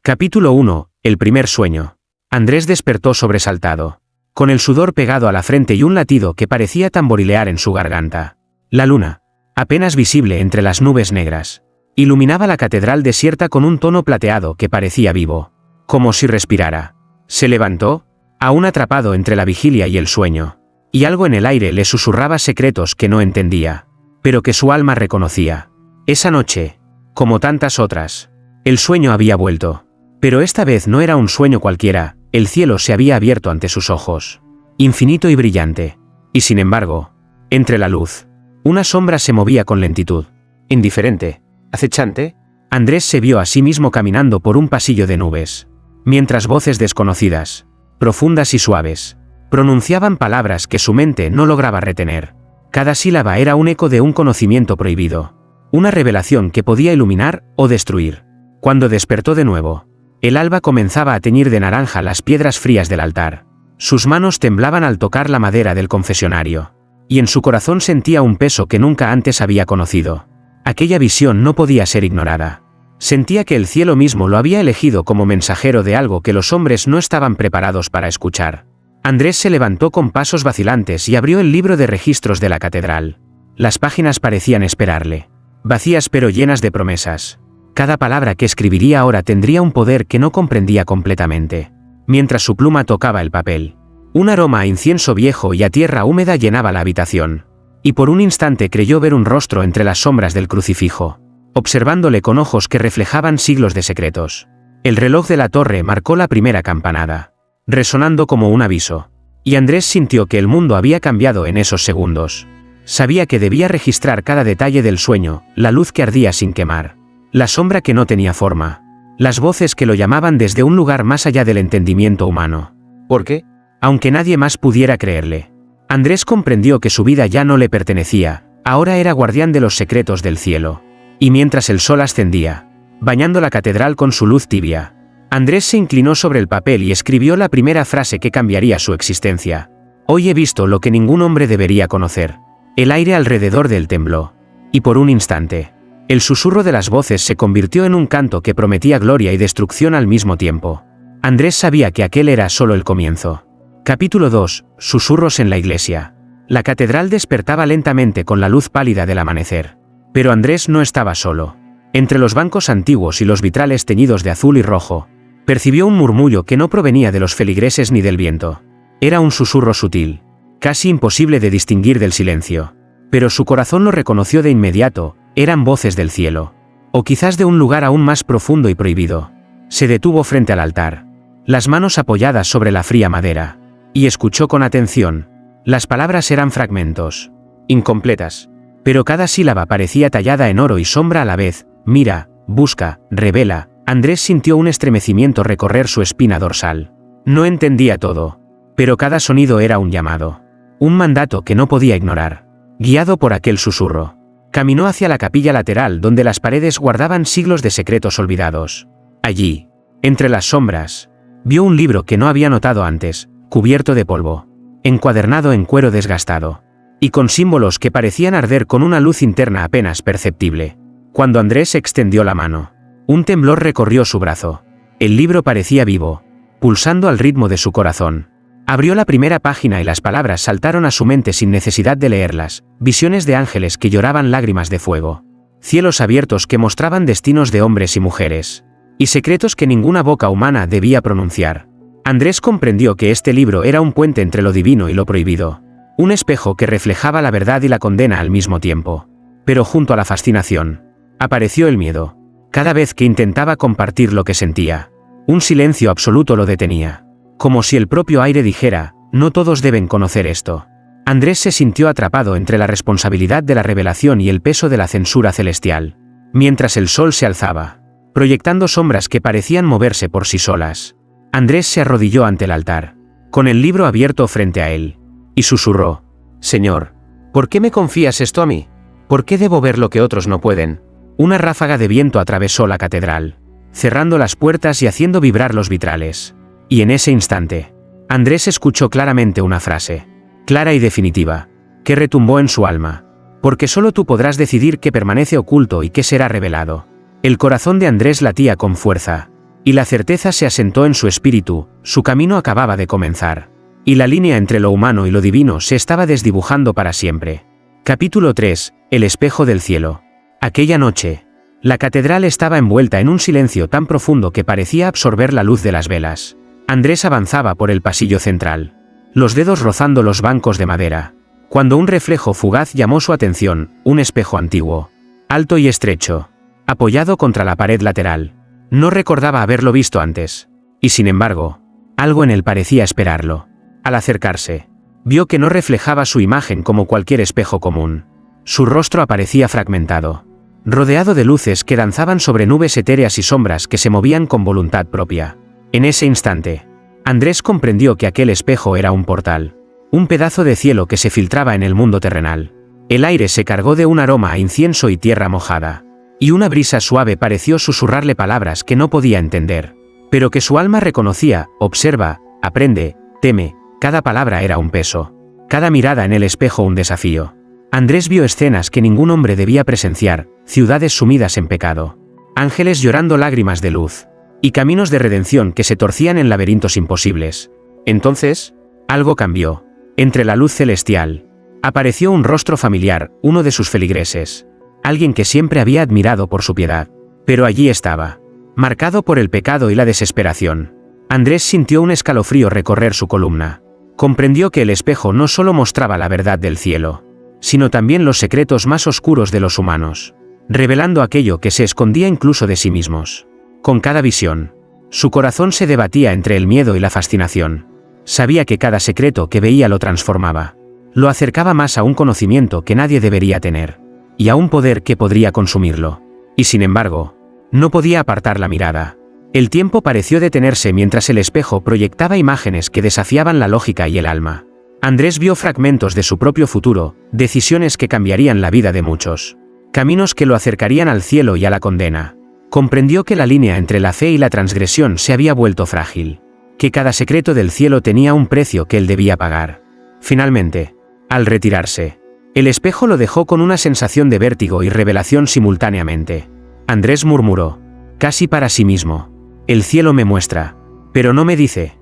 Capítulo 1. El primer sueño. Andrés despertó sobresaltado, con el sudor pegado a la frente y un latido que parecía tamborilear en su garganta. La luna, apenas visible entre las nubes negras, iluminaba la catedral desierta con un tono plateado que parecía vivo, como si respirara. Se levantó, aún atrapado entre la vigilia y el sueño, y algo en el aire le susurraba secretos que no entendía, pero que su alma reconocía. Esa noche, como tantas otras, el sueño había vuelto. Pero esta vez no era un sueño cualquiera, el cielo se había abierto ante sus ojos, infinito y brillante, y sin embargo, entre la luz, una sombra se movía con lentitud. Indiferente, acechante, Andrés se vio a sí mismo caminando por un pasillo de nubes, mientras voces desconocidas, profundas y suaves, pronunciaban palabras que su mente no lograba retener. Cada sílaba era un eco de un conocimiento prohibido, una revelación que podía iluminar o destruir. Cuando despertó de nuevo, el alba comenzaba a teñir de naranja las piedras frías del altar. Sus manos temblaban al tocar la madera del confesionario, y en su corazón sentía un peso que nunca antes había conocido. Aquella visión no podía ser ignorada. Sentía que el cielo mismo lo había elegido como mensajero de algo que los hombres no estaban preparados para escuchar. Andrés se levantó con pasos vacilantes y abrió el libro de registros de la catedral. Las páginas parecían esperarle, vacías pero llenas de promesas. Cada palabra que escribiría ahora tendría un poder que no comprendía completamente. Mientras su pluma tocaba el papel, un aroma a incienso viejo y a tierra húmeda llenaba la habitación, y por un instante creyó ver un rostro entre las sombras del crucifijo, observándole con ojos que reflejaban siglos de secretos. El reloj de la torre marcó la primera campanada, resonando como un aviso, y Andrés sintió que el mundo había cambiado en esos segundos. Sabía que debía registrar cada detalle del sueño, la luz que ardía sin quemar, la sombra que no tenía forma, las voces que lo llamaban desde un lugar más allá del entendimiento humano. ¿Por qué? Aunque nadie más pudiera creerle, Andrés comprendió que su vida ya no le pertenecía, ahora era guardián de los secretos del cielo. Y mientras el sol ascendía, bañando la catedral con su luz tibia, Andrés se inclinó sobre el papel y escribió la primera frase que cambiaría su existencia. Hoy he visto lo que ningún hombre debería conocer. El aire alrededor de él tembló, y por un instante, el susurro de las voces se convirtió en un canto que prometía gloria y destrucción al mismo tiempo. Andrés sabía que aquel era solo el comienzo. Capítulo 2. Susurros en la iglesia. La catedral despertaba lentamente con la luz pálida del amanecer. Pero Andrés no estaba solo. Entre los bancos antiguos y los vitrales teñidos de azul y rojo, percibió un murmullo que no provenía de los feligreses ni del viento. Era un susurro sutil, casi imposible de distinguir del silencio. Pero su corazón lo reconoció de inmediato. Eran voces del cielo, o quizás de un lugar aún más profundo y prohibido. Se detuvo frente al altar, las manos apoyadas sobre la fría madera, y escuchó con atención. Las palabras eran fragmentos, incompletas, pero cada sílaba parecía tallada en oro y sombra a la vez. Mira, busca, revela. Andrés sintió un estremecimiento recorrer su espina dorsal. No entendía todo, pero cada sonido era un llamado, un mandato que no podía ignorar. Guiado por aquel susurro, caminó hacia la capilla lateral donde las paredes guardaban siglos de secretos olvidados. Allí, entre las sombras, vio un libro que no había notado antes, cubierto de polvo, encuadernado en cuero desgastado, y con símbolos que parecían arder con una luz interna apenas perceptible. Cuando Andrés extendió la mano, un temblor recorrió su brazo. El libro parecía vivo, pulsando al ritmo de su corazón. Abrió la primera página y las palabras saltaron a su mente sin necesidad de leerlas. Visiones de ángeles que lloraban lágrimas de fuego. Cielos abiertos que mostraban destinos de hombres y mujeres. Y secretos que ninguna boca humana debía pronunciar. Andrés comprendió que este libro era un puente entre lo divino y lo prohibido. Un espejo que reflejaba la verdad y la condena al mismo tiempo. Pero junto a la fascinación, apareció el miedo. Cada vez que intentaba compartir lo que sentía, un silencio absoluto lo detenía. Como si el propio aire dijera, no todos deben conocer esto. Andrés se sintió atrapado entre la responsabilidad de la revelación y el peso de la censura celestial. Mientras el sol se alzaba, proyectando sombras que parecían moverse por sí solas, Andrés se arrodilló ante el altar, con el libro abierto frente a él, y susurró: Señor, ¿por qué me confías esto a mí? ¿Por qué debo ver lo que otros no pueden? Una ráfaga de viento atravesó la catedral, cerrando las puertas y haciendo vibrar los vitrales. Y en ese instante, Andrés escuchó claramente una frase, clara y definitiva, que retumbó en su alma. Porque solo tú podrás decidir qué permanece oculto y qué será revelado. El corazón de Andrés latía con fuerza, Y la certeza se asentó en su espíritu, su camino acababa de comenzar. Y la línea entre lo humano y lo divino se estaba desdibujando para siempre. Capítulo 3. El espejo del cielo. Aquella noche, la catedral estaba envuelta en un silencio tan profundo que parecía absorber la luz de las velas. Andrés avanzaba por el pasillo central, los dedos rozando los bancos de madera, cuando un reflejo fugaz llamó su atención, un espejo antiguo, alto y estrecho, apoyado contra la pared lateral. No recordaba haberlo visto antes, y sin embargo, algo en él parecía esperarlo. Al acercarse, vio que no reflejaba su imagen como cualquier espejo común. Su rostro aparecía fragmentado, rodeado de luces que danzaban sobre nubes etéreas y sombras que se movían con voluntad propia. En ese instante, Andrés comprendió que aquel espejo era un portal, un pedazo de cielo que se filtraba en el mundo terrenal. El aire se cargó de un aroma a incienso y tierra mojada, y una brisa suave pareció susurrarle palabras que no podía entender, pero que su alma reconocía. Observa, aprende, teme. Cada palabra era un peso, cada mirada en el espejo un desafío. Andrés vio escenas que ningún hombre debía presenciar, ciudades sumidas en pecado, ángeles llorando lágrimas de luz, y caminos de redención que se torcían en laberintos imposibles. Entonces, algo cambió. Entre la luz celestial, apareció un rostro familiar, uno de sus feligreses, alguien que siempre había admirado por su piedad. Pero allí estaba, marcado por el pecado y la desesperación. Andrés sintió un escalofrío recorrer su columna. Comprendió que el espejo no solo mostraba la verdad del cielo, sino también los secretos más oscuros de los humanos, revelando aquello que se escondía incluso de sí mismos. Con cada visión, su corazón se debatía entre el miedo y la fascinación. Sabía que cada secreto que veía lo transformaba, lo acercaba más a un conocimiento que nadie debería tener, y a un poder que podría consumirlo. Y sin embargo, no podía apartar la mirada. El tiempo pareció detenerse mientras el espejo proyectaba imágenes que desafiaban la lógica y el alma. Andrés vio fragmentos de su propio futuro, decisiones que cambiarían la vida de muchos, caminos que lo acercarían al cielo y a la condena. Comprendió que la línea entre la fe y la transgresión se había vuelto frágil, que cada secreto del cielo tenía un precio que él debía pagar. Finalmente, al retirarse, el espejo lo dejó con una sensación de vértigo y revelación simultáneamente. Andrés murmuró, casi para sí mismo: el cielo me muestra, pero no me dice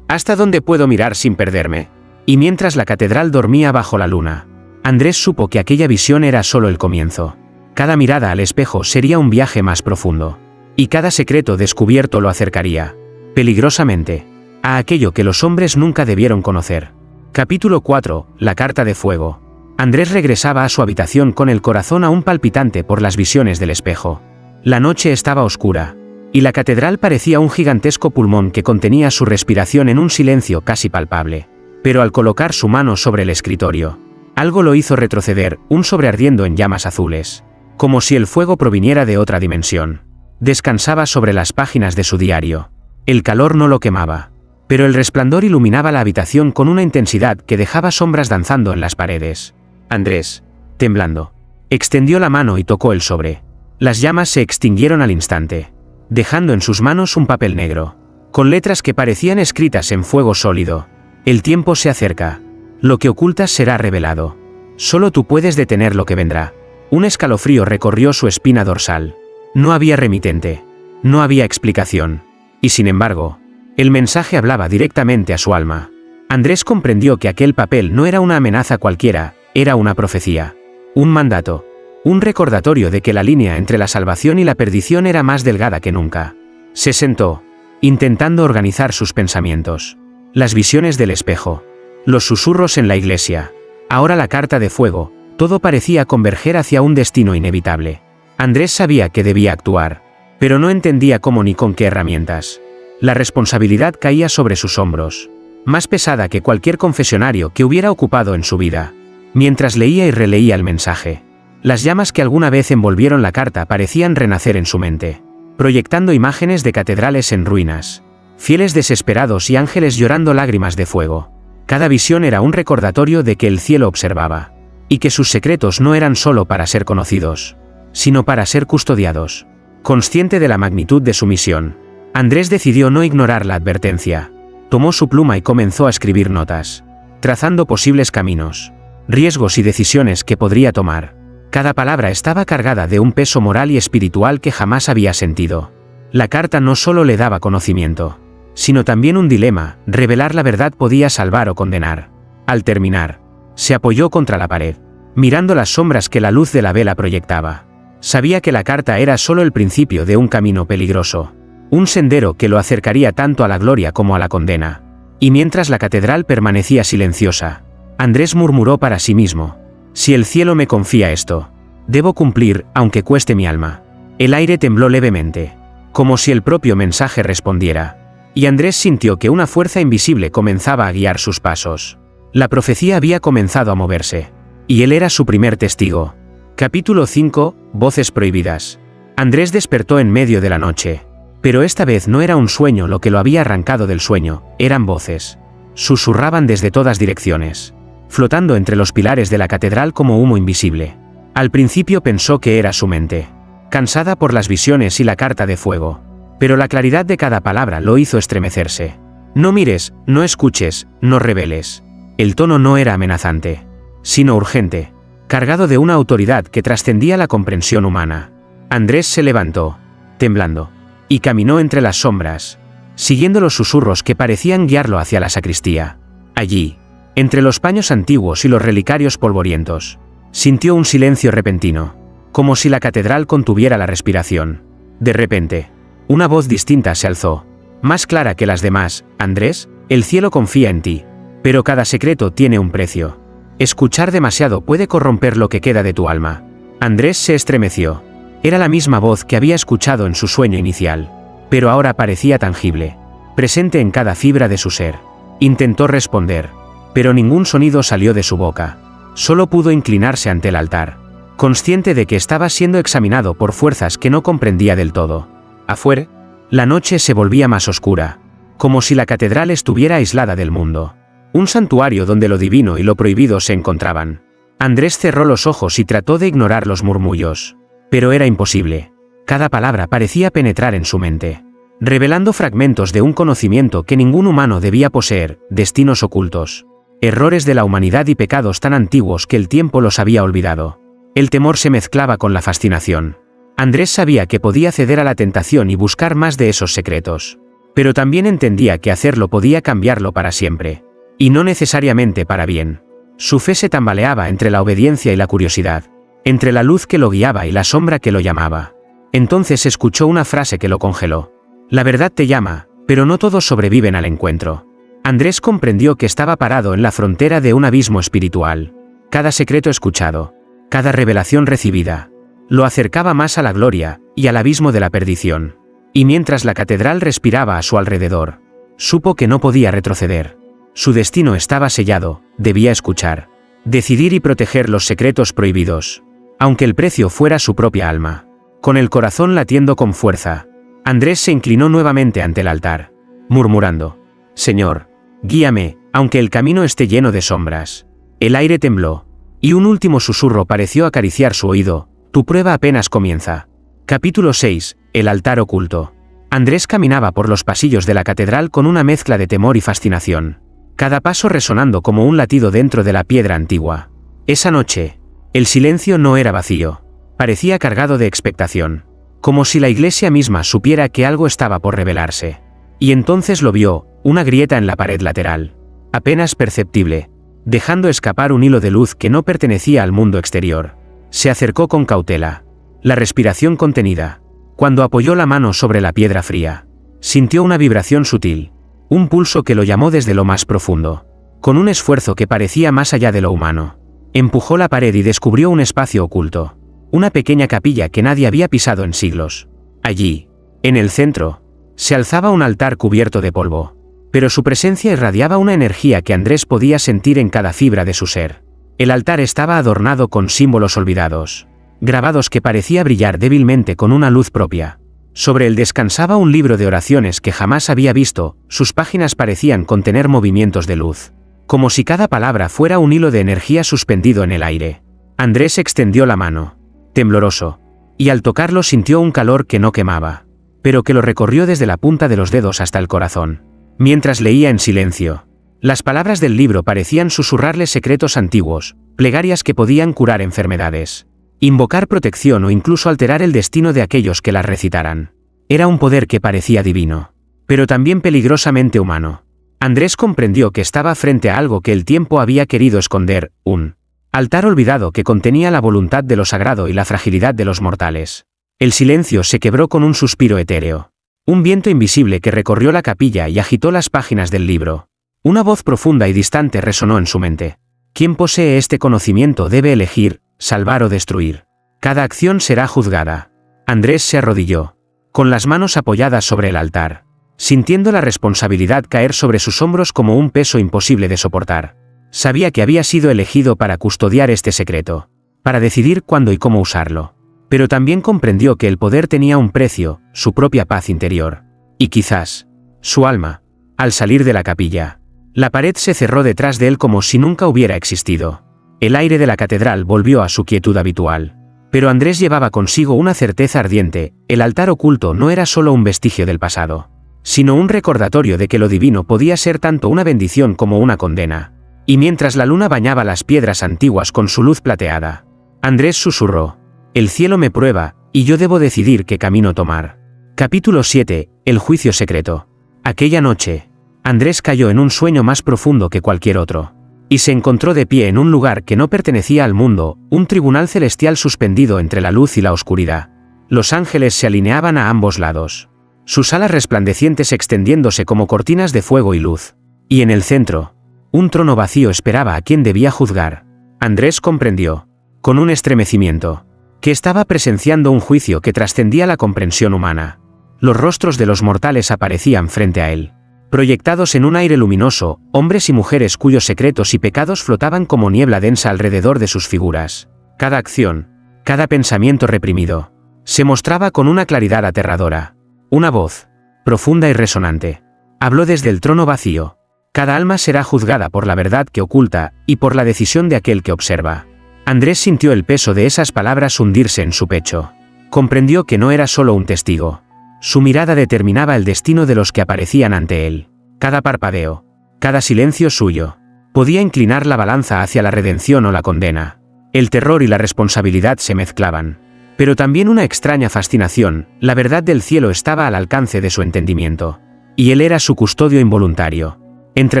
hasta dónde puedo mirar sin perderme. Y mientras la catedral dormía bajo la luna, Andrés supo que aquella visión era solo el comienzo. Cada mirada al espejo sería un viaje más profundo, y cada secreto descubierto lo acercaría, peligrosamente, a aquello que los hombres nunca debieron conocer. Capítulo 4. La carta de fuego. Andrés regresaba a su habitación con el corazón aún palpitante por las visiones del espejo. La noche estaba oscura, y la catedral parecía un gigantesco pulmón que contenía su respiración en un silencio casi palpable. Pero al colocar su mano sobre el escritorio, algo lo hizo retroceder, un sobre ardiendo en llamas azules, como si el fuego proviniera de otra dimensión. Descansaba sobre las páginas de su diario. El calor no lo quemaba, pero el resplandor iluminaba la habitación con una intensidad que dejaba sombras danzando en las paredes. Andrés, temblando, extendió la mano y tocó el sobre. Las llamas se extinguieron al instante, dejando en sus manos un papel negro, con letras que parecían escritas en fuego sólido. El tiempo se acerca. Lo que ocultas será revelado. Solo tú puedes detener lo que vendrá. Un escalofrío recorrió su espina dorsal. No había remitente. No había explicación. Y sin embargo, el mensaje hablaba directamente a su alma. Andrés comprendió que aquel papel no era una amenaza cualquiera, era una profecía. Un mandato. Un recordatorio de que la línea entre la salvación y la perdición era más delgada que nunca. Se sentó, intentando organizar sus pensamientos. Las visiones del espejo, los susurros en la iglesia, ahora la carta de fuego, todo parecía converger hacia un destino inevitable. Andrés sabía que debía actuar, pero no entendía cómo ni con qué herramientas. La responsabilidad caía sobre sus hombros, más pesada que cualquier confesionario que hubiera ocupado en su vida. Mientras leía y releía el mensaje, las llamas que alguna vez envolvieron la carta parecían renacer en su mente, proyectando imágenes de catedrales en ruinas, fieles desesperados y ángeles llorando lágrimas de fuego. Cada visión era un recordatorio de que el cielo observaba, y que sus secretos no eran solo para ser conocidos, sino para ser custodiados. Consciente de la magnitud de su misión, Andrés decidió no ignorar la advertencia. Tomó su pluma y comenzó a escribir notas, trazando posibles caminos, riesgos y decisiones que podría tomar. Cada palabra estaba cargada de un peso moral y espiritual que jamás había sentido. La carta no solo le daba conocimiento, sino también un dilema: revelar la verdad podía salvar o condenar. Al terminar, se apoyó contra la pared, mirando las sombras que la luz de la vela proyectaba. Sabía que la carta era solo el principio de un camino peligroso, un sendero que lo acercaría tanto a la gloria como a la condena. Y mientras la catedral permanecía silenciosa, Andrés murmuró para sí mismo: si el cielo me confía esto, debo cumplir, aunque cueste mi alma. El aire tembló levemente, como si el propio mensaje respondiera, y Andrés sintió que una fuerza invisible comenzaba a guiar sus pasos. La profecía había comenzado a moverse, y él era su primer testigo. Capítulo 5. Voces prohibidas. Andrés despertó en medio de la noche, pero esta vez no era un sueño lo que lo había arrancado del sueño, eran voces. Susurraban desde todas direcciones, flotando entre los pilares de la catedral como humo invisible. Al principio pensó que era su mente, cansada por las visiones y la carta de fuego, pero la claridad de cada palabra lo hizo estremecerse. No mires, no escuches, no reveles. El tono no era amenazante, sino urgente, cargado de una autoridad que trascendía la comprensión humana. Andrés se levantó, temblando, y caminó entre las sombras, siguiendo los susurros que parecían guiarlo hacia la sacristía. Allí, entre los paños antiguos y los relicarios polvorientos, sintió un silencio repentino, como si la catedral contuviera la respiración. De repente, una voz distinta se alzó, más clara que las demás: Andrés, el cielo confía en ti, pero cada secreto tiene un precio. Escuchar demasiado puede corromper lo que queda de tu alma. Andrés se estremeció. Era la misma voz que había escuchado en su sueño inicial, pero ahora parecía tangible, presente en cada fibra de su ser. Intentó responder, pero ningún sonido salió de su boca. Solo pudo inclinarse ante el altar, consciente de que estaba siendo examinado por fuerzas que no comprendía del todo. Afuera, la noche se volvía más oscura, como si la catedral estuviera aislada del mundo. Un santuario donde lo divino y lo prohibido se encontraban. Andrés cerró los ojos y trató de ignorar los murmullos, pero era imposible. Cada palabra parecía penetrar en su mente, revelando fragmentos de un conocimiento que ningún humano debía poseer: destinos ocultos, errores de la humanidad y pecados tan antiguos que el tiempo los había olvidado. El temor se mezclaba con la fascinación. Andrés sabía que podía ceder a la tentación y buscar más de esos secretos, pero también entendía que hacerlo podía cambiarlo para siempre, y no necesariamente para bien. Su fe se tambaleaba entre la obediencia y la curiosidad, entre la luz que lo guiaba y la sombra que lo llamaba. Entonces escuchó una frase que lo congeló: la verdad te llama, pero no todos sobreviven al encuentro. Andrés comprendió que estaba parado en la frontera de un abismo espiritual. Cada secreto escuchado, cada revelación recibida, lo acercaba más a la gloria y al abismo de la perdición. Y mientras la catedral respiraba a su alrededor, supo que no podía retroceder. Su destino estaba sellado, debía escuchar, decidir y proteger los secretos prohibidos, aunque el precio fuera su propia alma. Con el corazón latiendo con fuerza, Andrés se inclinó nuevamente ante el altar, murmurando: Señor, guíame, aunque el camino esté lleno de sombras. El aire tembló, y un último susurro pareció acariciar su oído: tu prueba apenas comienza. Capítulo 6. El altar oculto. Andrés caminaba por los pasillos de la catedral con una mezcla de temor y fascinación, cada paso resonando como un latido dentro de la piedra antigua. Esa noche, el silencio no era vacío, parecía cargado de expectación, como si la iglesia misma supiera que algo estaba por revelarse. Y entonces lo vio: una grieta en la pared lateral, apenas perceptible, dejando escapar un hilo de luz que no pertenecía al mundo exterior. Se acercó con cautela, la respiración contenida. Cuando apoyó la mano sobre la piedra fría, sintió una vibración sutil, un pulso que lo llamó desde lo más profundo. Con un esfuerzo que parecía más allá de lo humano, empujó la pared y descubrió un espacio oculto, una pequeña capilla que nadie había pisado en siglos. Allí, en el centro, se alzaba un altar cubierto de polvo, pero su presencia irradiaba una energía que Andrés podía sentir en cada fibra de su ser. El altar estaba adornado con símbolos olvidados, grabados que parecía brillar débilmente con una luz propia. Sobre él descansaba un libro de oraciones que jamás había visto. Sus páginas parecían contener movimientos de luz, como si cada palabra fuera un hilo de energía suspendido en el aire. Andrés extendió la mano, tembloroso, y al tocarlo sintió un calor que no quemaba, pero que lo recorrió desde la punta de los dedos hasta el corazón. Mientras leía en silencio, las palabras del libro parecían susurrarle secretos antiguos, plegarias que podían curar enfermedades, invocar protección o incluso alterar el destino de aquellos que las recitaran. Era un poder que parecía divino, pero también peligrosamente humano. Andrés comprendió que estaba frente a algo que el tiempo había querido esconder, un altar olvidado que contenía la voluntad de lo sagrado y la fragilidad de los mortales. El silencio se quebró con un suspiro etéreo. Un viento invisible que recorrió la capilla y agitó las páginas del libro. Una voz profunda y distante resonó en su mente. Quien posee este conocimiento debe elegir, salvar o destruir. Cada acción será juzgada. Andrés se arrodilló, con las manos apoyadas sobre el altar, sintiendo la responsabilidad caer sobre sus hombros como un peso imposible de soportar. Sabía que había sido elegido para custodiar este secreto, para decidir cuándo y cómo usarlo. Pero también comprendió que el poder tenía un precio, su propia paz interior. Y quizás, su alma. Al salir de la capilla, la pared se cerró detrás de él como si nunca hubiera existido. El aire de la catedral volvió a su quietud habitual. Pero Andrés llevaba consigo una certeza ardiente: el altar oculto no era solo un vestigio del pasado, sino un recordatorio de que lo divino podía ser tanto una bendición como una condena. Y mientras la luna bañaba las piedras antiguas con su luz plateada, Andrés susurró: el cielo me prueba, y yo debo decidir qué camino tomar. Capítulo 7. El juicio secreto. Aquella noche, Andrés cayó en un sueño más profundo que cualquier otro. Y se encontró de pie en un lugar que no pertenecía al mundo, un tribunal celestial suspendido entre la luz y la oscuridad. Los ángeles se alineaban a ambos lados, sus alas resplandecientes extendiéndose como cortinas de fuego y luz. Y en el centro, un trono vacío esperaba a quien debía juzgar. Andrés comprendió, con un estremecimiento, que estaba presenciando un juicio que trascendía la comprensión humana. Los rostros de los mortales aparecían frente a él, proyectados en un aire luminoso, hombres y mujeres cuyos secretos y pecados flotaban como niebla densa alrededor de sus figuras. Cada acción, cada pensamiento reprimido, se mostraba con una claridad aterradora. Una voz, profunda y resonante, habló desde el trono vacío: cada alma será juzgada por la verdad que oculta, y por la decisión de aquel que observa. Andrés sintió el peso de esas palabras hundirse en su pecho. Comprendió que no era solo un testigo. Su mirada determinaba el destino de los que aparecían ante él. Cada parpadeo, cada silencio suyo, podía inclinar la balanza hacia la redención o la condena. El terror y la responsabilidad se mezclaban. Pero también una extraña fascinación: la verdad del cielo estaba al alcance de su entendimiento. Y él era su custodio involuntario. Entre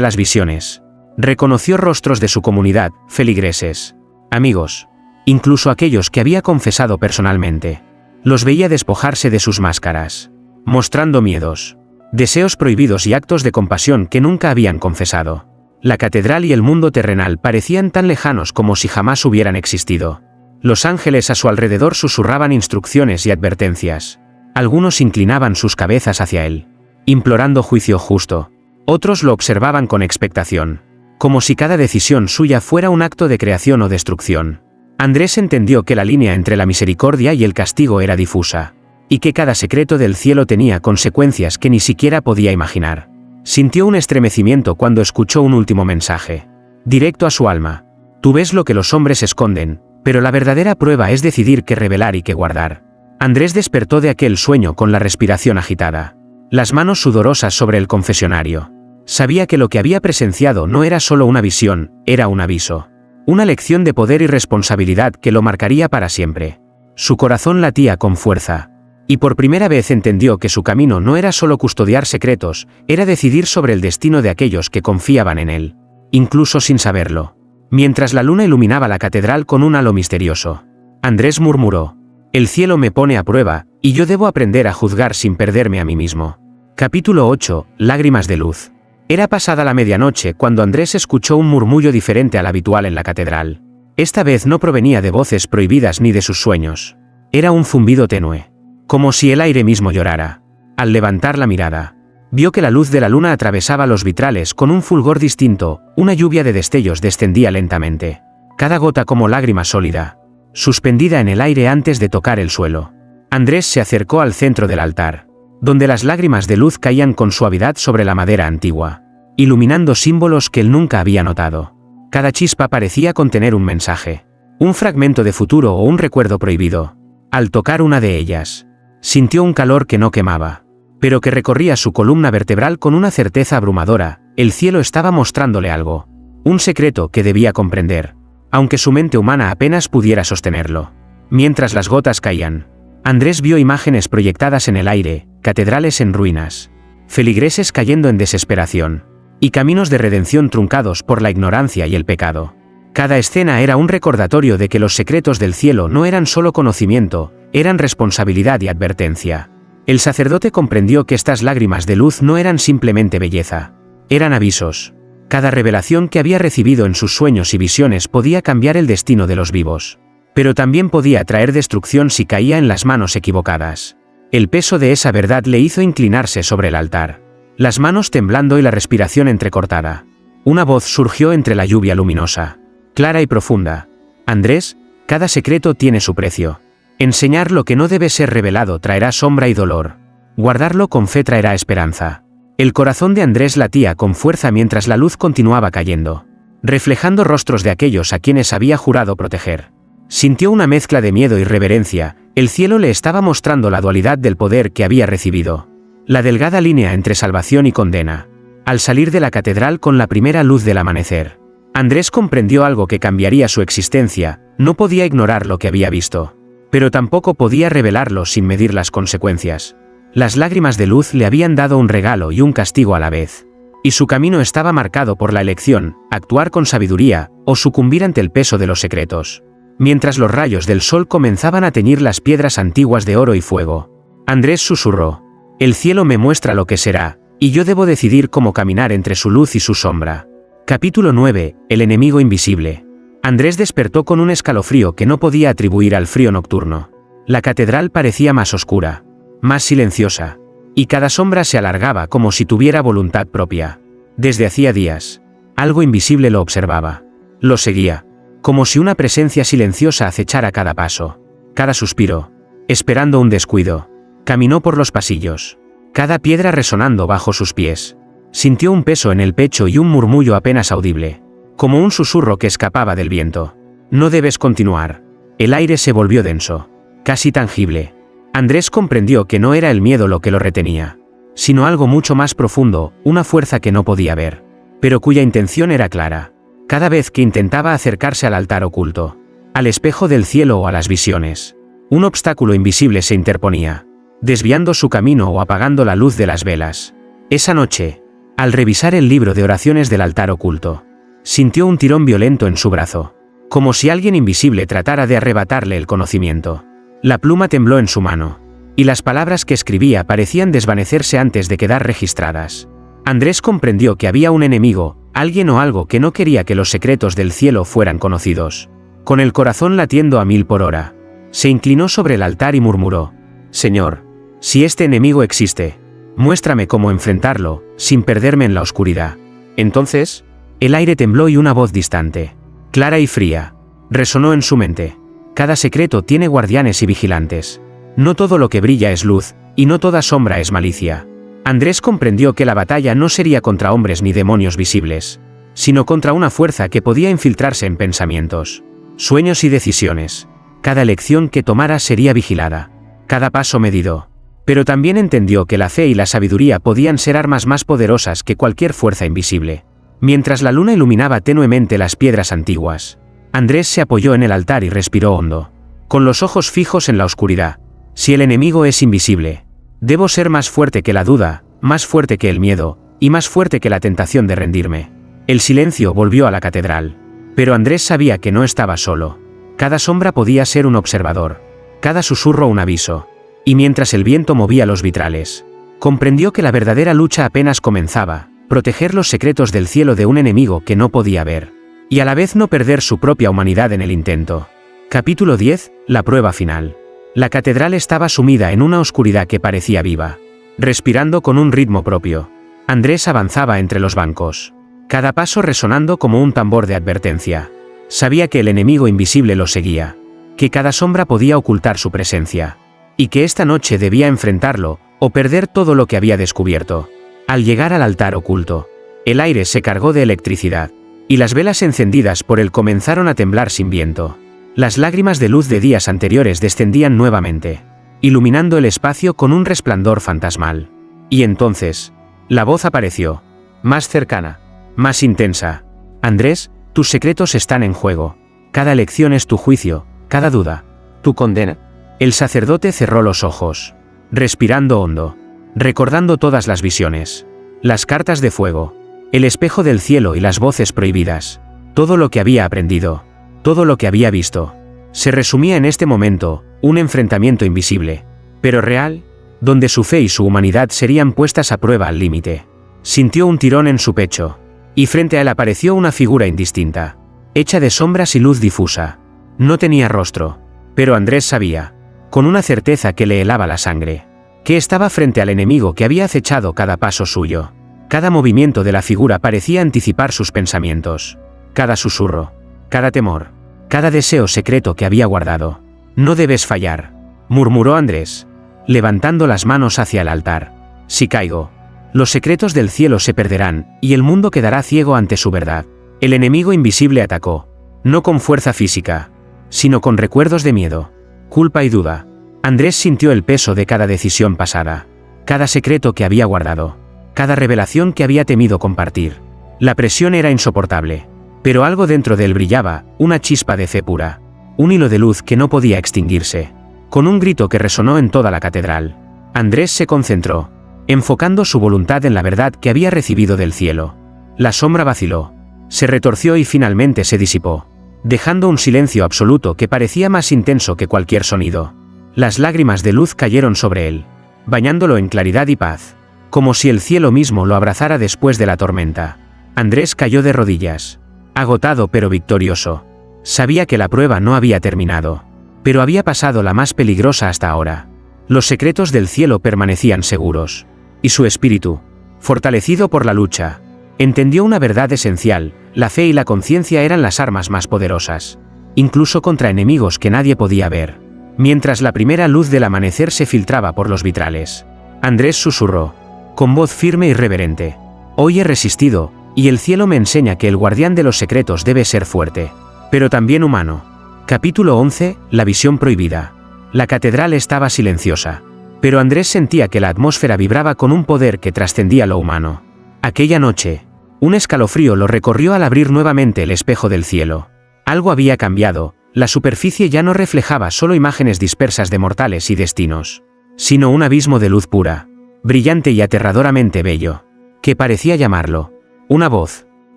las visiones, reconoció rostros de su comunidad, feligreses, amigos, incluso aquellos que había confesado personalmente. Los veía despojarse de sus máscaras, mostrando miedos, deseos prohibidos y actos de compasión que nunca habían confesado. La catedral y el mundo terrenal parecían tan lejanos como si jamás hubieran existido. Los ángeles a su alrededor susurraban instrucciones y advertencias. Algunos inclinaban sus cabezas hacia él, implorando juicio justo. Otros lo observaban con expectación, como si cada decisión suya fuera un acto de creación o destrucción. Andrés entendió que la línea entre la misericordia y el castigo era difusa, y que cada secreto del cielo tenía consecuencias que ni siquiera podía imaginar. Sintió un estremecimiento cuando escuchó un último mensaje, directo a su alma: tú ves lo que los hombres esconden, pero la verdadera prueba es decidir qué revelar y qué guardar. Andrés despertó de aquel sueño con la respiración agitada, las manos sudorosas sobre el confesionario. Sabía que lo que había presenciado no era solo una visión, era un aviso. Una lección de poder y responsabilidad que lo marcaría para siempre. Su corazón latía con fuerza, y por primera vez entendió que su camino no era solo custodiar secretos, era decidir sobre el destino de aquellos que confiaban en él, incluso sin saberlo. Mientras la luna iluminaba la catedral con un halo misterioso, Andrés murmuró: el cielo me pone a prueba, y yo debo aprender a juzgar sin perderme a mí mismo. Capítulo 8. Lágrimas de luz. Era pasada la medianoche cuando Andrés escuchó un murmullo diferente al habitual en la catedral. Esta vez no provenía de voces prohibidas ni de sus sueños. Era un zumbido tenue, como si el aire mismo llorara. Al levantar la mirada, vio que la luz de la luna atravesaba los vitrales con un fulgor distinto. Una lluvia de destellos descendía lentamente, cada gota como lágrima sólida, suspendida en el aire antes de tocar el suelo. Andrés se acercó al centro del altar, donde las lágrimas de luz caían con suavidad sobre la madera antigua, iluminando símbolos que él nunca había notado. Cada chispa parecía contener un mensaje, un fragmento de futuro o un recuerdo prohibido. Al tocar una de ellas, sintió un calor que no quemaba, pero que recorría su columna vertebral con una certeza abrumadora: el cielo estaba mostrándole algo, un secreto que debía comprender, aunque su mente humana apenas pudiera sostenerlo. Mientras las gotas caían, Andrés vio imágenes proyectadas en el aire: catedrales en ruinas, feligreses cayendo en desesperación, y caminos de redención truncados por la ignorancia y el pecado. Cada escena era un recordatorio de que los secretos del cielo no eran solo conocimiento, eran responsabilidad y advertencia. El sacerdote comprendió que estas lágrimas de luz no eran simplemente belleza, eran avisos. Cada revelación que había recibido en sus sueños y visiones podía cambiar el destino de los vivos, pero también podía traer destrucción si caía en las manos equivocadas. El peso de esa verdad le hizo inclinarse sobre el altar, las manos temblando y la respiración entrecortada. Una voz surgió entre la lluvia luminosa, clara y profunda. Andrés, cada secreto tiene su precio. Enseñar lo que no debe ser revelado traerá sombra y dolor. Guardarlo con fe traerá esperanza. El corazón de Andrés latía con fuerza mientras la luz continuaba cayendo, reflejando rostros de aquellos a quienes había jurado proteger. Sintió una mezcla de miedo y reverencia, el cielo le estaba mostrando la dualidad del poder que había recibido. La delgada línea entre salvación y condena. Al salir de la catedral con la primera luz del amanecer, Andrés comprendió algo que cambiaría su existencia, no podía ignorar lo que había visto, pero tampoco podía revelarlo sin medir las consecuencias. Las lágrimas de luz le habían dado un regalo y un castigo a la vez, y su camino estaba marcado por la elección, actuar con sabiduría, o sucumbir ante el peso de los secretos. Mientras los rayos del sol comenzaban a teñir las piedras antiguas de oro y fuego, Andrés susurró: «El cielo me muestra lo que será, y yo debo decidir cómo caminar entre su luz y su sombra». Capítulo 9. El enemigo invisible. Andrés despertó con un escalofrío que no podía atribuir al frío nocturno. La catedral parecía más oscura, más silenciosa, y cada sombra se alargaba como si tuviera voluntad propia. Desde hacía días, algo invisible lo observaba. Lo seguía, como si una presencia silenciosa acechara cada paso, cada suspiro, esperando un descuido. Caminó por los pasillos, cada piedra resonando bajo sus pies. Sintió un peso en el pecho y un murmullo apenas audible, como un susurro que escapaba del viento. «No debes continuar». El aire se volvió denso, casi tangible. Andrés comprendió que no era el miedo lo que lo retenía, sino algo mucho más profundo, una fuerza que no podía ver, pero cuya intención era clara. Cada vez que intentaba acercarse al altar oculto, al espejo del cielo o a las visiones, un obstáculo invisible se interponía, desviando su camino o apagando la luz de las velas. Esa noche, al revisar el libro de oraciones del altar oculto, sintió un tirón violento en su brazo, como si alguien invisible tratara de arrebatarle el conocimiento. La pluma tembló en su mano, y las palabras que escribía parecían desvanecerse antes de quedar registradas. Andrés comprendió que había un enemigo, alguien o algo que no quería que los secretos del cielo fueran conocidos. Con el corazón latiendo a 1000 por hora, se inclinó sobre el altar y murmuró: «Señor, si este enemigo existe, muéstrame cómo enfrentarlo, sin perderme en la oscuridad». Entonces, el aire tembló y una voz distante, clara y fría, resonó en su mente: «Cada secreto tiene guardianes y vigilantes. No todo lo que brilla es luz, y no toda sombra es malicia». Andrés comprendió que la batalla no sería contra hombres ni demonios visibles, sino contra una fuerza que podía infiltrarse en pensamientos, sueños y decisiones. Cada elección que tomara sería vigilada, cada paso medido. Pero también entendió que la fe y la sabiduría podían ser armas más poderosas que cualquier fuerza invisible. Mientras la luna iluminaba tenuemente las piedras antiguas, Andrés se apoyó en el altar y respiró hondo, con los ojos fijos en la oscuridad. Si el enemigo es invisible, debo ser más fuerte que la duda, más fuerte que el miedo, y más fuerte que la tentación de rendirme. El silencio volvió a la catedral, pero Andrés sabía que no estaba solo. Cada sombra podía ser un observador, cada susurro un aviso, y mientras el viento movía los vitrales, comprendió que la verdadera lucha apenas comenzaba: proteger los secretos del cielo de un enemigo que no podía ver, y a la vez no perder su propia humanidad en el intento. Capítulo 10. La prueba final. La catedral estaba sumida en una oscuridad que parecía viva, respirando con un ritmo propio. Andrés avanzaba entre los bancos, cada paso resonando como un tambor de advertencia. Sabía que el enemigo invisible lo seguía, que cada sombra podía ocultar su presencia, y que esta noche debía enfrentarlo, o perder todo lo que había descubierto. Al llegar al altar oculto, el aire se cargó de electricidad, y las velas encendidas por él comenzaron a temblar sin viento. Las lágrimas de luz de días anteriores descendían nuevamente, iluminando el espacio con un resplandor fantasmal. Y entonces, la voz apareció, más cercana, más intensa: «Andrés, tus secretos están en juego. Cada elección es tu juicio, cada duda, tu condena». El sacerdote cerró los ojos, respirando hondo. recordando todas las visiones, las cartas de fuego, el espejo del cielo y las voces prohibidas. Todo lo que había aprendido, todo lo que había visto, se resumía en este momento, un enfrentamiento invisible, pero real, donde su fe y su humanidad serían puestas a prueba al límite. Sintió un tirón en su pecho, y frente a él apareció una figura indistinta, hecha de sombras y luz difusa. No tenía rostro, pero Andrés sabía, con una certeza que le helaba la sangre, que estaba frente al enemigo que había acechado cada paso suyo. Cada movimiento de la figura parecía anticipar sus pensamientos, cada susurro, cada temor, cada deseo secreto que había guardado. «No debes fallar», murmuró Andrés, levantando las manos hacia el altar. «Si caigo, los secretos del cielo se perderán, y el mundo quedará ciego ante su verdad». El enemigo invisible atacó, no con fuerza física, sino con recuerdos de miedo, culpa y duda. Andrés sintió el peso de cada decisión pasada, cada secreto que había guardado, cada revelación que había temido compartir. La presión era insoportable, pero algo dentro de él brillaba, una chispa de fe pura, un hilo de luz que no podía extinguirse. Con un grito que resonó en toda la catedral, Andrés se concentró, enfocando su voluntad en la verdad que había recibido del cielo. La sombra vaciló, se retorció y finalmente se disipó, dejando un silencio absoluto que parecía más intenso que cualquier sonido. Las lágrimas de luz cayeron sobre él, bañándolo en claridad y paz, como si el cielo mismo lo abrazara después de la tormenta. Andrés cayó de rodillas, agotado pero victorioso. Sabía que la prueba no había terminado, pero había pasado la más peligrosa hasta ahora. Los secretos del cielo permanecían seguros, y su espíritu, fortalecido por la lucha, entendió una verdad esencial: la fe y la conciencia eran las armas más poderosas, incluso contra enemigos que nadie podía ver. Mientras la primera luz del amanecer se filtraba por los vitrales, Andrés susurró, con voz firme y reverente: «Hoy he resistido, y el cielo me enseña que el guardián de los secretos debe ser fuerte, pero también humano». Capítulo 11, la visión prohibida. La catedral estaba silenciosa, pero Andrés sentía que la atmósfera vibraba con un poder que trascendía lo humano. Aquella noche, un escalofrío lo recorrió al abrir nuevamente el espejo del cielo. Algo había cambiado, la superficie ya no reflejaba solo imágenes dispersas de mortales y destinos, sino un abismo de luz pura, brillante y aterradoramente bello, que parecía llamarlo. Una voz,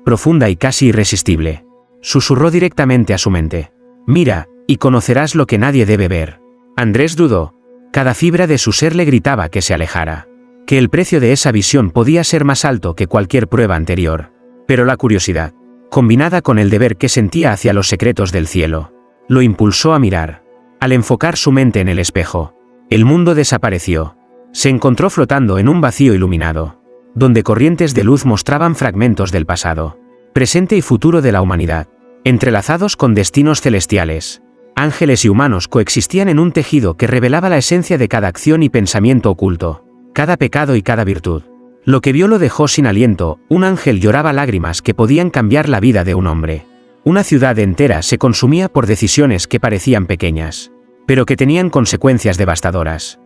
profunda y casi irresistible, susurró directamente a su mente: «Mira, y conocerás lo que nadie debe ver». Andrés dudó. Cada fibra de su ser le gritaba que se alejara, que el precio de esa visión podía ser más alto que cualquier prueba anterior. Pero la curiosidad, combinada con el deber que sentía hacia los secretos del cielo, lo impulsó a mirar. Al enfocar su mente en el espejo, el mundo desapareció. Se encontró flotando en un vacío iluminado, donde corrientes de luz mostraban fragmentos del pasado, presente y futuro de la humanidad, entrelazados con destinos celestiales. Ángeles y humanos coexistían en un tejido que revelaba la esencia de cada acción y pensamiento oculto, cada pecado y cada virtud. Lo que vio lo dejó sin aliento. Un ángel lloraba lágrimas que podían cambiar la vida de un hombre. Una ciudad entera se consumía por decisiones que parecían pequeñas, pero que tenían consecuencias devastadoras.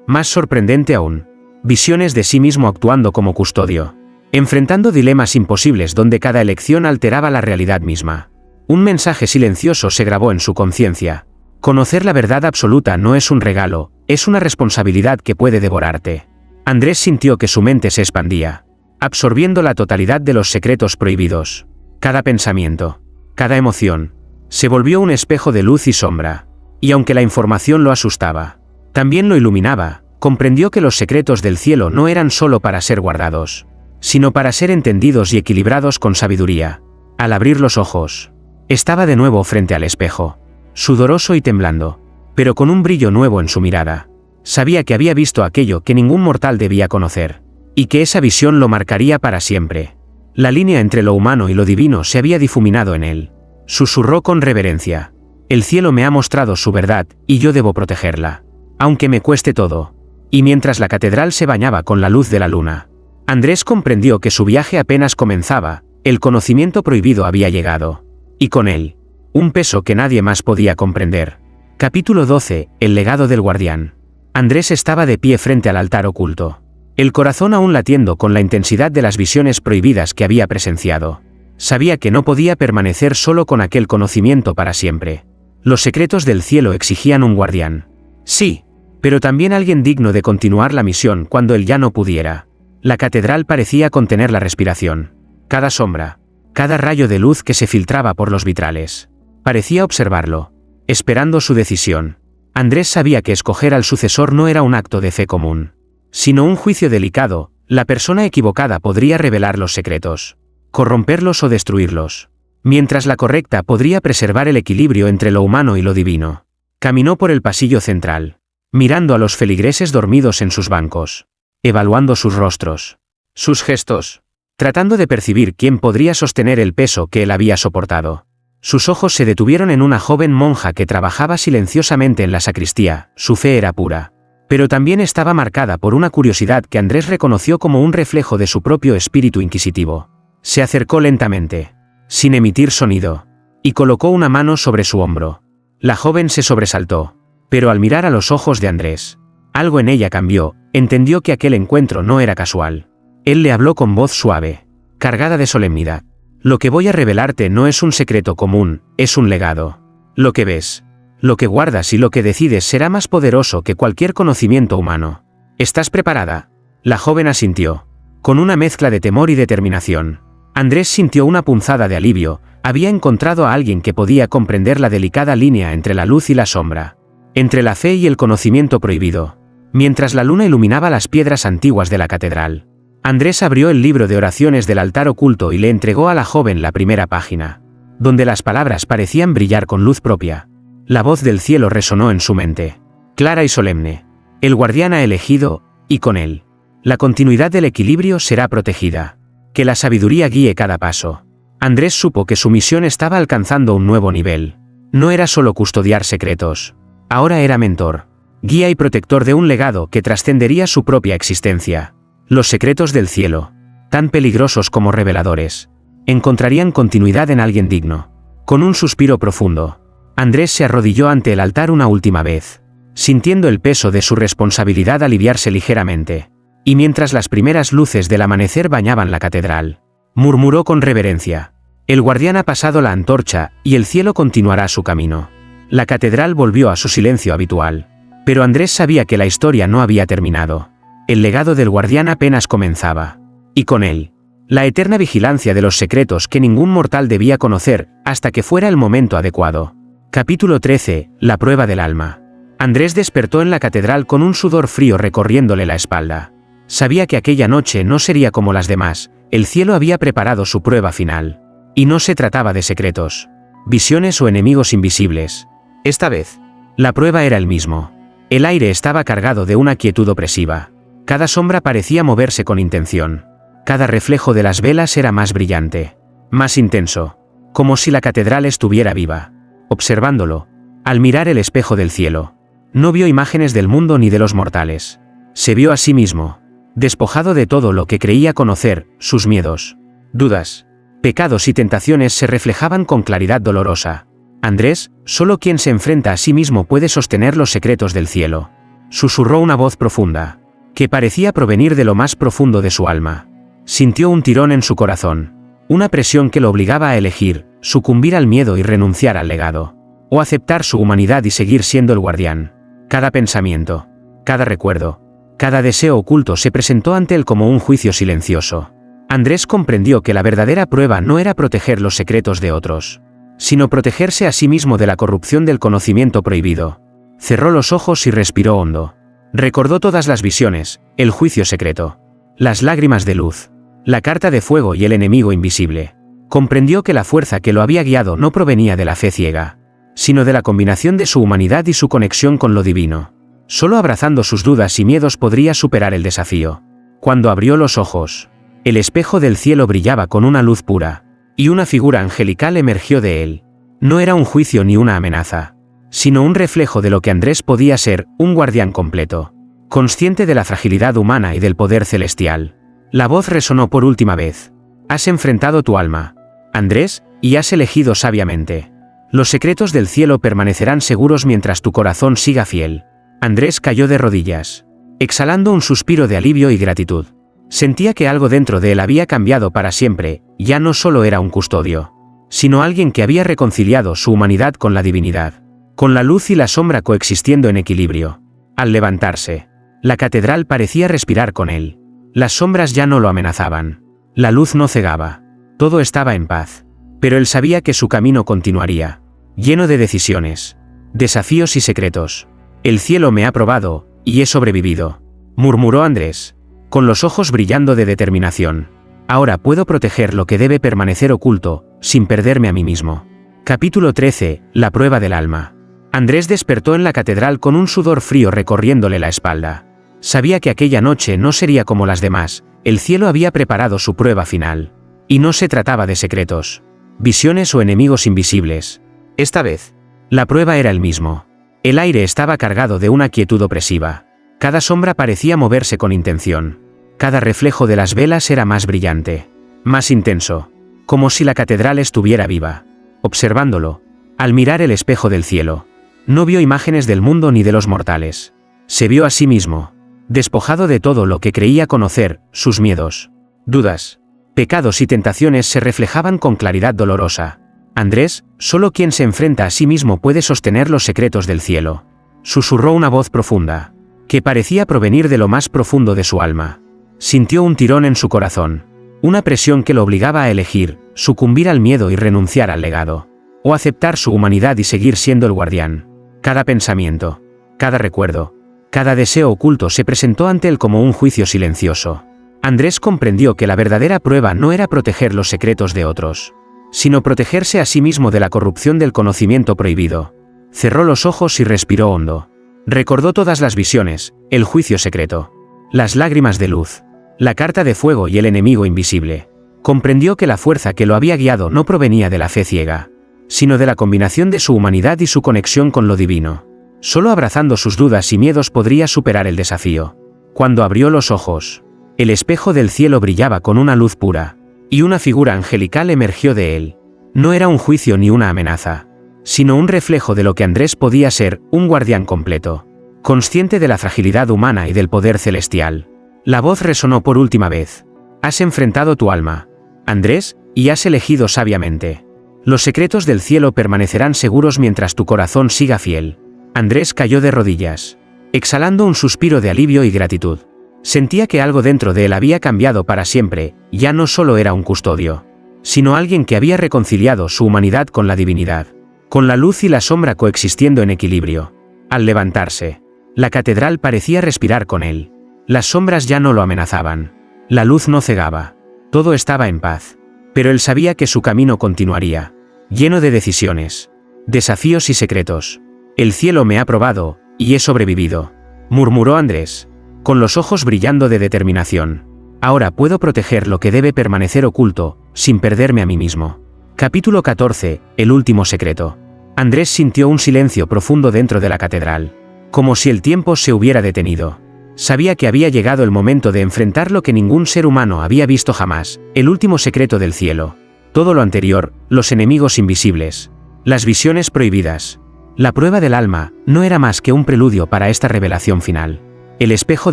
Más sorprendente aún, visiones de sí mismo actuando como custodio, enfrentando dilemas imposibles donde cada elección alteraba la realidad misma. Un mensaje silencioso se grabó en su conciencia: conocer la verdad absoluta no es un regalo, es una responsabilidad que puede devorarte. Andrés sintió que su mente se expandía, absorbiendo la totalidad de los secretos prohibidos. Cada pensamiento, cada emoción, se volvió un espejo de luz y sombra. Y aunque la información lo asustaba, también lo iluminaba. Comprendió que los secretos del cielo no eran solo para ser guardados, sino para ser entendidos y equilibrados con sabiduría. Al abrir los ojos, estaba de nuevo frente al espejo, sudoroso y temblando, pero con un brillo nuevo en su mirada. Sabía que había visto aquello que ningún mortal debía conocer, y que esa visión lo marcaría para siempre. La línea entre lo humano y lo divino se había difuminado en él. Susurró con reverencia: «El cielo me ha mostrado su verdad, y yo debo protegerla, aunque me cueste todo». Y mientras la catedral se bañaba con la luz de la luna, Andrés comprendió que su viaje apenas comenzaba. El conocimiento prohibido había llegado, y con él, un peso que nadie más podía comprender. Capítulo 12, el legado del guardián. Andrés estaba de pie frente al altar oculto, el corazón aún latiendo con la intensidad de las visiones prohibidas que había presenciado. Sabía que no podía permanecer solo con aquel conocimiento para siempre. Los secretos del cielo exigían un guardián. Sí, pero también alguien digno de continuar la misión cuando él ya no pudiera. La catedral parecía contener la respiración. Cada sombra, cada rayo de luz que se filtraba por los vitrales, parecía observarlo, esperando su decisión. Andrés sabía que escoger al sucesor no era un acto de fe común, sino un juicio delicado. La persona equivocada podría revelar los secretos, corromperlos o destruirlos, mientras la correcta podría preservar el equilibrio entre lo humano y lo divino. Caminó por el pasillo central, mirando a los feligreses dormidos en sus bancos, evaluando sus rostros, sus gestos, tratando de percibir quién podría sostener el peso que él había soportado. Sus ojos se detuvieron en una joven monja que trabajaba silenciosamente en la sacristía. Su fe era pura, pero también estaba marcada por una curiosidad que Andrés reconoció como un reflejo de su propio espíritu inquisitivo. Se acercó lentamente, sin emitir sonido, y colocó una mano sobre su hombro. La joven se sobresaltó, pero al mirar a los ojos de Andrés, algo en ella cambió. Entendió que aquel encuentro no era casual. Él le habló con voz suave, cargada de solemnidad. Lo que voy a revelarte no es un secreto común, es un legado. Lo que ves, lo que guardas y lo que decides será más poderoso que cualquier conocimiento humano. ¿Estás preparada? La joven asintió, con una mezcla de temor y determinación. Andrés sintió una punzada de alivio. Había encontrado a alguien que podía comprender la delicada línea entre la luz y la sombra, entre la fe y el conocimiento prohibido. Mientras la luna iluminaba las piedras antiguas de la catedral, Andrés abrió el libro de oraciones del altar oculto y le entregó a la joven la primera página, donde las palabras parecían brillar con luz propia. La voz del cielo resonó en su mente, clara y solemne. El guardián ha elegido, y con él, la continuidad del equilibrio será protegida. Que la sabiduría guíe cada paso. Andrés supo que su misión estaba alcanzando un nuevo nivel. No era solo custodiar secretos. Ahora era mentor, guía y protector de un legado que trascendería su propia existencia. Los secretos del cielo, tan peligrosos como reveladores, encontrarían continuidad en alguien digno. Con un suspiro profundo, Andrés se arrodilló ante el altar una última vez, sintiendo el peso de su responsabilidad aliviarse ligeramente. Y mientras las primeras luces del amanecer bañaban la catedral, murmuró con reverencia: el guardián ha pasado la antorcha, y el cielo continuará su camino. La catedral volvió a su silencio habitual, pero Andrés sabía que la historia no había terminado. El legado del guardián apenas comenzaba, y con él, la eterna vigilancia de los secretos que ningún mortal debía conocer hasta que fuera el momento adecuado. Capítulo 13. La prueba del alma. Andrés despertó en la catedral con un sudor frío recorriéndole la espalda. Sabía que aquella noche no sería como las demás. El cielo había preparado su prueba final. Y no se trataba de secretos, visiones o enemigos invisibles. Esta vez, la prueba era el mismo. El aire estaba cargado de una quietud opresiva. Cada sombra parecía moverse con intención. Cada reflejo de las velas era más brillante, más intenso, como si la catedral estuviera viva. Observándolo, al mirar el espejo del cielo, no vio imágenes del mundo ni de los mortales. Se vio a sí mismo, despojado de todo lo que creía conocer. Sus miedos, dudas, pecados y tentaciones se reflejaban con claridad dolorosa. Andrés, solo quien se enfrenta a sí mismo puede sostener los secretos del cielo. Susurró una voz profunda, que parecía provenir de lo más profundo de su alma. Sintió un tirón en su corazón, una presión que lo obligaba a elegir: sucumbir al miedo y renunciar al legado, o aceptar su humanidad y seguir siendo el guardián. Cada pensamiento, cada recuerdo, cada deseo oculto se presentó ante él como un juicio silencioso. Andrés comprendió que la verdadera prueba no era proteger los secretos de otros, sino protegerse a sí mismo de la corrupción del conocimiento prohibido. Cerró los ojos y respiró hondo. Recordó todas las visiones, el juicio secreto, las lágrimas de luz, la carta de fuego y el enemigo invisible. Comprendió que la fuerza que lo había guiado no provenía de la fe ciega, sino de la combinación de su humanidad y su conexión con lo divino. Solo abrazando sus dudas y miedos podría superar el desafío. Cuando abrió los ojos, el espejo del cielo brillaba con una luz pura, y una figura angelical emergió de él. No era un juicio ni una amenaza, sino un reflejo de lo que Andrés podía ser: un guardián completo, consciente de la fragilidad humana y del poder celestial. La voz resonó por última vez: has enfrentado tu alma, Andrés, y has elegido sabiamente. Los secretos del cielo permanecerán seguros mientras tu corazón siga fiel. Andrés cayó de rodillas, exhalando un suspiro de alivio y gratitud. Sentía que algo dentro de él había cambiado para siempre. Ya no solo era un custodio, sino alguien que había reconciliado su humanidad con la divinidad, con la luz y la sombra coexistiendo en equilibrio. Al levantarse, la catedral parecía respirar con él. Las sombras ya no lo amenazaban. La luz no cegaba. Todo estaba en paz. Pero él sabía que su camino continuaría, lleno de decisiones, desafíos y secretos. El cielo me ha probado, y he sobrevivido, murmuró Andrés, con los ojos brillando de determinación. Ahora puedo proteger lo que debe permanecer oculto, sin perderme a mí mismo. Capítulo 13. La prueba del alma. Andrés despertó en la catedral con un sudor frío recorriéndole la espalda. Sabía que aquella noche no sería como las demás, el cielo había preparado su prueba final. Y no se trataba de secretos, visiones o enemigos invisibles. Esta vez, la prueba era el mismo. El aire estaba cargado de una quietud opresiva. Cada sombra parecía moverse con intención. Cada reflejo de las velas era más brillante, más intenso, como si la catedral estuviera viva. Observándolo, al mirar el espejo del cielo, no vio imágenes del mundo ni de los mortales. Se vio a sí mismo, despojado de todo lo que creía conocer, sus miedos, dudas, pecados y tentaciones se reflejaban con claridad dolorosa. Andrés, solo quien se enfrenta a sí mismo puede sostener los secretos del cielo. Susurró una voz profunda, que parecía provenir de lo más profundo de su alma. Sintió un tirón en su corazón, una presión que lo obligaba a elegir, sucumbir al miedo y renunciar al legado, o aceptar su humanidad y seguir siendo el guardián. Cada pensamiento, cada recuerdo, cada deseo oculto se presentó ante él como un juicio silencioso. Andrés comprendió que la verdadera prueba no era proteger los secretos de otros, sino protegerse a sí mismo de la corrupción del conocimiento prohibido. Cerró los ojos y respiró hondo. Recordó todas las visiones, el juicio secreto, las lágrimas de luz, la carta de fuego y el enemigo invisible. Comprendió que la fuerza que lo había guiado no provenía de la fe ciega, sino de la combinación de su humanidad y su conexión con lo divino. Solo abrazando sus dudas y miedos podría superar el desafío. Cuando abrió los ojos, el espejo del cielo brillaba con una luz pura, y una figura angelical emergió de él. No era un juicio ni una amenaza, sino un reflejo de lo que Andrés podía ser, un guardián completo, consciente de la fragilidad humana y del poder celestial. La voz resonó por última vez. Has enfrentado tu alma, Andrés, y has elegido sabiamente. Los secretos del cielo permanecerán seguros mientras tu corazón siga fiel. Andrés cayó de rodillas, exhalando un suspiro de alivio y gratitud. Sentía que algo dentro de él había cambiado para siempre, ya no solo era un custodio, sino alguien que había reconciliado su humanidad con la divinidad, con la luz y la sombra coexistiendo en equilibrio. Al levantarse, la catedral parecía respirar con él. Las sombras ya no lo amenazaban. La luz no cegaba. Todo estaba en paz. Pero él sabía que su camino continuaría, lleno de decisiones, desafíos y secretos. El cielo me ha probado, y he sobrevivido, murmuró Andrés, con los ojos brillando de determinación. Ahora puedo proteger lo que debe permanecer oculto, sin perderme a mí mismo. Capítulo 14. El último secreto. Andrés sintió un silencio profundo dentro de la catedral, como si el tiempo se hubiera detenido. Sabía que había llegado el momento de enfrentar lo que ningún ser humano había visto jamás, el último secreto del cielo. Todo lo anterior, los enemigos invisibles, las visiones prohibidas, la prueba del alma, no era más que un preludio para esta revelación final. El espejo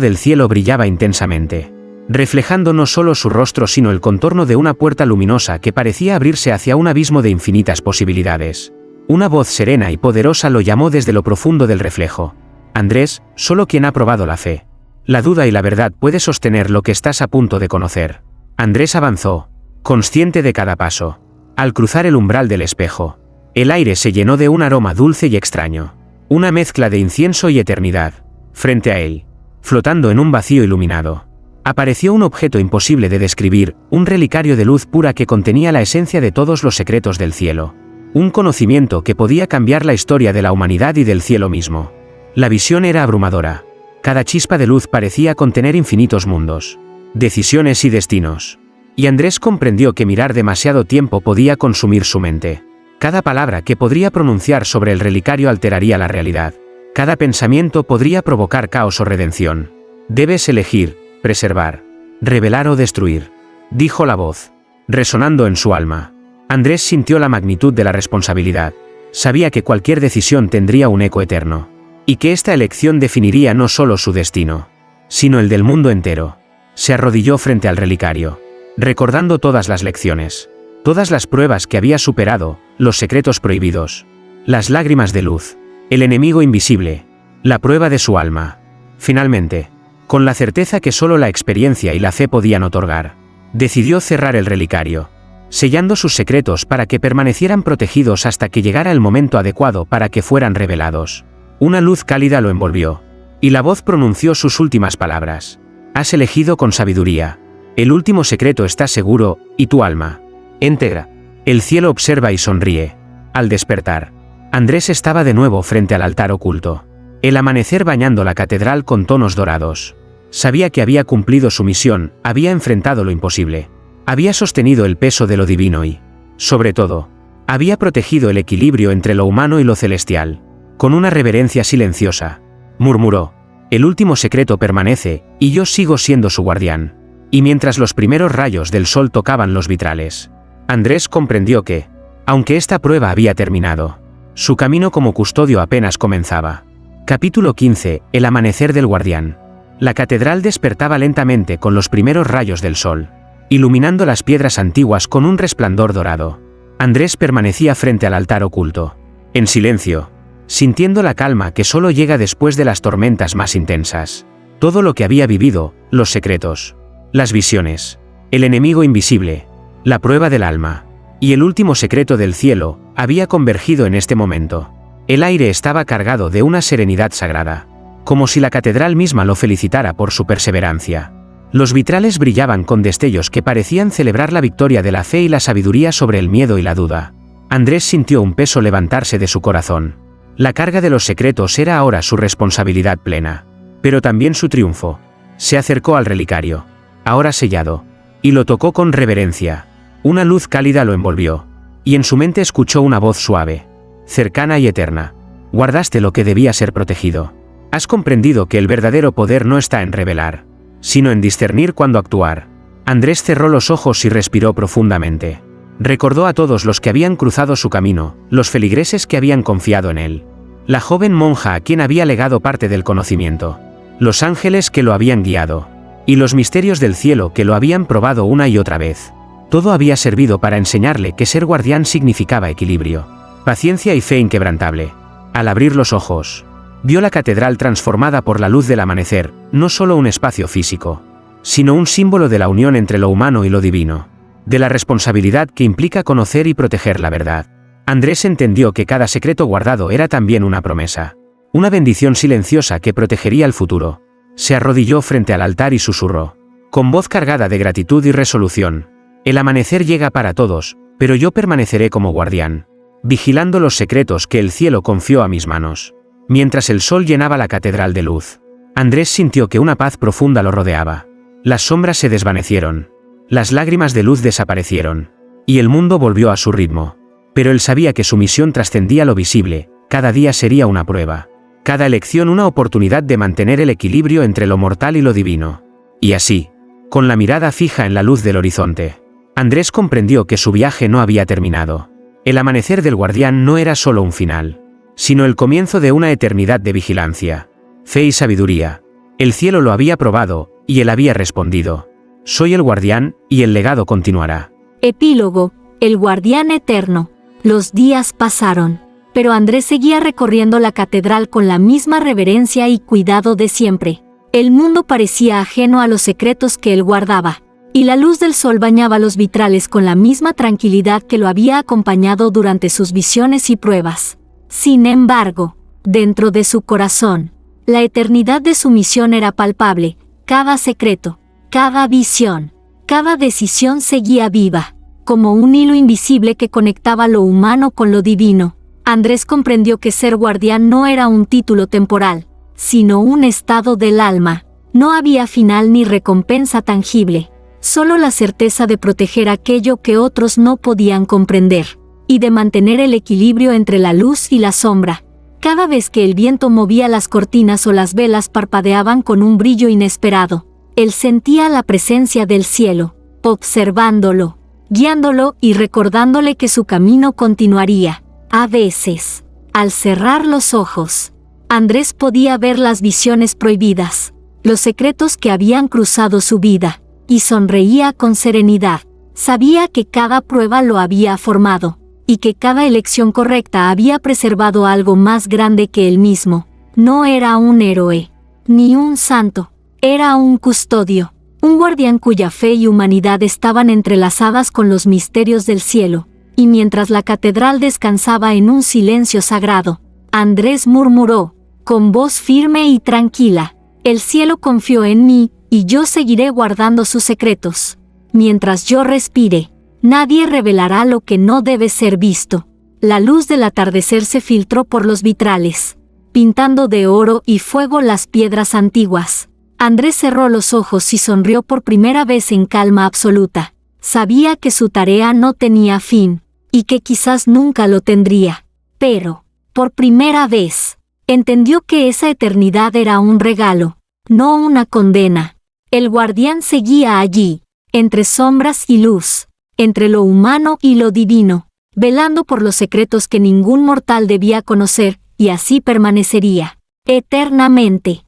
del cielo brillaba intensamente, reflejando no solo su rostro sino el contorno de una puerta luminosa que parecía abrirse hacia un abismo de infinitas posibilidades. Una voz serena y poderosa lo llamó desde lo profundo del reflejo. Andrés, solo quien ha probado la fe, la duda y la verdad puede sostener lo que estás a punto de conocer. Andrés avanzó, consciente de cada paso. Al cruzar el umbral del espejo, el aire se llenó de un aroma dulce y extraño, una mezcla de incienso y eternidad. Frente a él, flotando en un vacío iluminado, apareció un objeto imposible de describir, un relicario de luz pura que contenía la esencia de todos los secretos del cielo. Un conocimiento que podía cambiar la historia de la humanidad y del cielo mismo. La visión era abrumadora. Cada chispa de luz parecía contener infinitos mundos, decisiones y destinos. Y Andrés comprendió que mirar demasiado tiempo podía consumir su mente. Cada palabra que podría pronunciar sobre el relicario alteraría la realidad. Cada pensamiento podría provocar caos o redención. Debes elegir, preservar, revelar o destruir, dijo la voz, resonando en su alma. Andrés sintió la magnitud de la responsabilidad. Sabía que cualquier decisión tendría un eco eterno, y que esta elección definiría no solo su destino, sino el del mundo entero. Se arrodilló frente al relicario, recordando todas las lecciones, todas las pruebas que había superado, los secretos prohibidos, las lágrimas de luz, el enemigo invisible, la prueba de su alma. Finalmente, con la certeza que solo la experiencia y la fe podían otorgar, decidió cerrar el relicario, sellando sus secretos para que permanecieran protegidos hasta que llegara el momento adecuado para que fueran revelados. Una luz cálida lo envolvió, y la voz pronunció sus últimas palabras. Has elegido con sabiduría. El último secreto está seguro, y tu alma íntegra. El cielo observa y sonríe. Al despertar, Andrés estaba de nuevo frente al altar oculto. El amanecer bañando la catedral con tonos dorados. Sabía que había cumplido su misión, había enfrentado lo imposible. Había sostenido el peso de lo divino y, sobre todo, había protegido el equilibrio entre lo humano y lo celestial. Con una reverencia silenciosa, murmuró: el último secreto permanece, y yo sigo siendo su guardián. Y mientras los primeros rayos del sol tocaban los vitrales, Andrés comprendió que, aunque esta prueba había terminado, su camino como custodio apenas comenzaba. Capítulo 15. El amanecer del guardián. La catedral despertaba lentamente con los primeros rayos del sol, iluminando las piedras antiguas con un resplandor dorado. Andrés permanecía frente al altar oculto, en silencio, sintiendo la calma que solo llega después de las tormentas más intensas. Todo lo que había vivido, los secretos, las visiones, el enemigo invisible, la prueba del alma, y el último secreto del cielo, había convergido en este momento. El aire estaba cargado de una serenidad sagrada, como si la catedral misma lo felicitara por su perseverancia. Los vitrales brillaban con destellos que parecían celebrar la victoria de la fe y la sabiduría sobre el miedo y la duda. Andrés sintió un peso levantarse de su corazón. La carga de los secretos era ahora su responsabilidad plena, pero también su triunfo. Se acercó al relicario, ahora sellado, y lo tocó con reverencia. Una luz cálida lo envolvió, y en su mente escuchó una voz suave, cercana y eterna. Guardaste lo que debía ser protegido. Has comprendido que el verdadero poder no está en revelar, sino en discernir cuándo actuar. Andrés cerró los ojos y respiró profundamente. Recordó a todos los que habían cruzado su camino, los feligreses que habían confiado en él, la joven monja a quien había legado parte del conocimiento, los ángeles que lo habían guiado, y los misterios del cielo que lo habían probado una y otra vez. Todo había servido para enseñarle que ser guardián significaba equilibrio, paciencia y fe inquebrantable. Al abrir los ojos, vio la catedral transformada por la luz del amanecer, no solo un espacio físico, sino un símbolo de la unión entre lo humano y lo divino, de la responsabilidad que implica conocer y proteger la verdad. Andrés entendió que cada secreto guardado era también una promesa, una bendición silenciosa que protegería el futuro. Se arrodilló frente al altar y susurró, con voz cargada de gratitud y resolución: el amanecer llega para todos, pero yo permaneceré como guardián, vigilando los secretos que el cielo confió a mis manos. Mientras el sol llenaba la catedral de luz, Andrés sintió que una paz profunda lo rodeaba. Las sombras se desvanecieron, las lágrimas de luz desaparecieron, y el mundo volvió a su ritmo. Pero él sabía que su misión trascendía lo visible, cada día sería una prueba, cada elección una oportunidad de mantener el equilibrio entre lo mortal y lo divino. Y así, con la mirada fija en la luz del horizonte, Andrés comprendió que su viaje no había terminado. El amanecer del guardián no era solo un final, sino el comienzo de una eternidad de vigilancia, fe y sabiduría. El cielo lo había probado, y él había respondido: soy el guardián, y el legado continuará. Epílogo. El guardián eterno. Los días pasaron, pero Andrés seguía recorriendo la catedral con la misma reverencia y cuidado de siempre. El mundo parecía ajeno a los secretos que él guardaba, y la luz del sol bañaba los vitrales con la misma tranquilidad que lo había acompañado durante sus visiones y pruebas. Sin embargo, dentro de su corazón, la eternidad de su misión era palpable. Cada secreto, cada visión, cada decisión seguía viva, como un hilo invisible que conectaba lo humano con lo divino. Andrés comprendió que ser guardián no era un título temporal, sino un estado del alma. No había final ni recompensa tangible, solo la certeza de proteger aquello que otros no podían comprender, y de mantener el equilibrio entre la luz y la sombra. Cada vez que el viento movía las cortinas o las velas parpadeaban con un brillo inesperado, él sentía la presencia del cielo, observándolo, guiándolo y recordándole que su camino continuaría. A veces, al cerrar los ojos, Andrés podía ver las visiones prohibidas, los secretos que habían cruzado su vida, y sonreía con serenidad. Sabía que cada prueba lo había formado, y que cada elección correcta había preservado algo más grande que él mismo. No era un héroe. ni un santo. Era un custodio, un guardián cuya fe y humanidad estaban entrelazadas con los misterios del cielo. Y mientras la catedral descansaba en un silencio sagrado, Andrés murmuró, con voz firme y tranquila: el cielo confió en mí, y yo seguiré guardando sus secretos. Mientras yo respire, nadie revelará lo que no debe ser visto. La luz del atardecer se filtró por los vitrales, pintando de oro y fuego las piedras antiguas. Andrés cerró los ojos y sonrió por primera vez en calma absoluta. Sabía que su tarea no tenía fin, y que quizás nunca lo tendría. Pero, por primera vez, entendió que esa eternidad era un regalo, no una condena. El guardián seguía allí, entre sombras y luz, entre lo humano y lo divino, velando por los secretos que ningún mortal debía conocer, y así permanecería, eternamente.